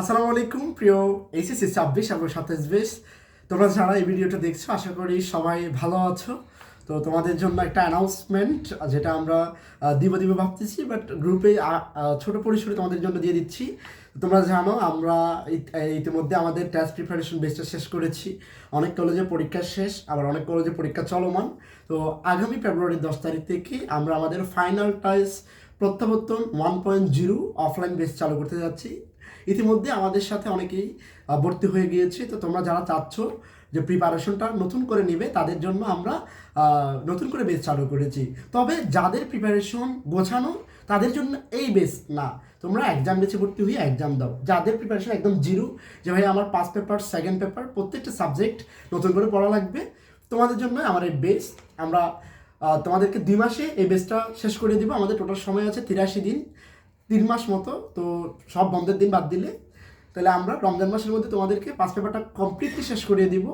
আসসালামু আলাইকুম প্রিয় এইচএসসি 26 এবং 27 তোমরা যারা এই ভিডিওটা দেখছো আশা করি সবাই ভালো আছো। তো তোমাদের জন্য একটা অ্যানাউন্সমেন্ট যেটা আমরা দিব ভাবতেছি, বাট গ্রুপে ছোট পরিসরে তোমাদের জন্য দিয়ে দিচ্ছি। তোমরা জানো আমরা ইতিমধ্যে আমাদের টেস্ট প্রিপারেশন বেসটা শেষ করেছি। অনেক কলেজে পরীক্ষা শেষ, আবার অনেক কলেজে পরীক্ষা চলমান। তো আগামী ফেব্রুয়ারির 10 তারিখ থেকে আমরা আমাদের ফাইনাল টাইস প্রত্যাবর্তন 1.0 অফলাইন বেস চালু করতে যাচ্ছি। ইতিমধ্যে আমাদের সাথে অনেকেই ভর্তি হয়ে গিয়েছে। তো তোমরা যারা চাচ্ছ যে প্রিপারেশনটা নতুন করে নিবে তাদের জন্য আমরা নতুন করে বেস চালু করেছি। তবে যাদের প্রিপারেশন গোছানো তাদের জন্য এই বেস না, তোমরা এক্সাম বেছে ভর্তি হয়ে এক্সাম দাও। যাদের প্রিপারেশন একদম জিরো, যে ভাই আমার ফার্স্ট পেপার সেকেন্ড পেপার প্রত্যেকটা সাবজেক্ট নতুন করে পড়া লাগবে, তোমাদের জন্য আমার এই বেস। আমরা তোমাদেরকে 2 মাসে এই বেসটা শেষ করে দিব। আমাদের টোটাল সময় আছে 83 দিন, 3 মাস মতো। তো সব বন্ধের দিন বাদ দিলে তাহলে আমরা রমজান মাসের মধ্যে তোমাদেরকে 5 পেপারটা কমপ্লিটলি শেষ করিয়ে দিব।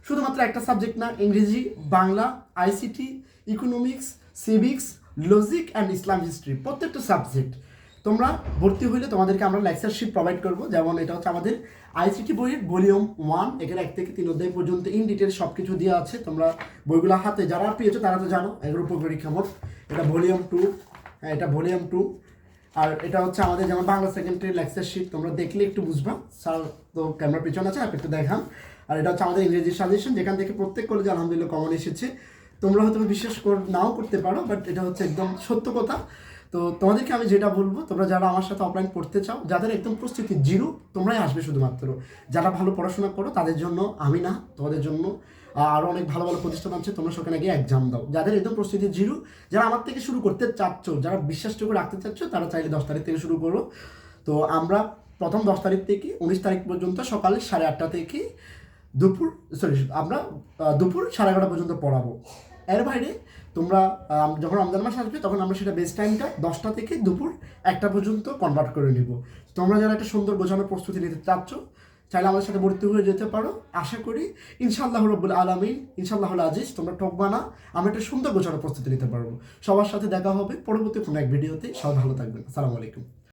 শুধুমাত্র একটা সাবজেক্ট না, ইংরেজি, Bangla, ICT, economics, civics, logic and Islam history প্রত্যেকটা সাবজেক্ট তোমরা ভর্তি হইলে তোমাদেরকে আমরা লেকচার শিট প্রোভাইড করবো। যেমন এটা হচ্ছে আমাদের আইসিটি বইয়ের ভলিউম 1, এখানে 1 থেকে 3 অধ্যায় পর্যন্ত ইন ডিটেল সব কিছু দেওয়া আছে। তোমরা বইগুলো হাতে যারা পেয়েছো তারা তো জানো, এগুলোর উপর পরীক্ষা মোট। এটা ভলিউম 2, হ্যাঁ এটা ভলিউম 2। আর এটা হচ্ছে আমাদের যেমন বাংলা সেকেন্ডারি লেকচার শিট, তোমরা দেখলে একটু বুঝবা। স্যার তো ক্যামেরা পিছনে আছে, আপনি একটু দেখান। আর এটা হচ্ছে আমাদের ইংরেজি সাজেশন, যেখান থেকে প্রত্যেক কলেজে আলহামদুলিল্লাহ কমন এসেছে। তোমরা হয়তো বিশ্বাস নাও করতে পারো, বাট এটা হচ্ছে একদম সত্য কথা। তো তোমাদেরকে আমি যেটা বলবো, তোমরা যারা আমার সাথে অফলাইন পড়তে চাও, যাদের একদম প্রস্তুতি জিরো, তোমরাই আসবে শুধুমাত্র। যারা ভালো পড়াশোনা করো তাদের জন্য আমি না, তোমাদের জন্য আরও অনেক ভালো ভালো প্রতিষ্ঠান আছে, তোমরা সেখানে গিয়ে এক্সাম দাও। যাদের একদম প্রস্তুতি জিরো, যারা আমার থেকে শুরু করতে চাচ্ছ, যারা বিশ্বাসটুকু রাখতে চাচ্ছ, তারা চাইলে 10 তারিখ থেকে শুরু করো। তো আমরা প্রথম 10 তারিখ থেকে 19 তারিখ পর্যন্ত সকালে 8:30 থেকে আমরা দুপুর 11:30 পর্যন্ত পড়াবো। এর বাইরে তোমরা যখন রমজান মাস আসবে তখন আমরা সেটা বেস্ট টাইমটা 10টা থেকে দুপুর 1টা পর্যন্ত কনভার্ট করে নিব। তোমরা যারা একটা সুন্দর গোছানো প্রস্তুতি নিতে চাচ্ছ, চাইলে আমাদের সাথে ভর্তি হয়ে যেতে পারো। আশা করি ইনশাআল্লাহ রব্বুল আলামিন, ইনশাআল্লাহ আজিজ, তোমরা ঠকবা না। আমরা একটা সুন্দর গোছানো প্রস্তুতি নিতে পারবো। সবার সাথে দেখা হবে পরবর্তী কোনো এক ভিডিওতে। সবাই ভালো থাকবেন। আসসালামু আলাইকুম।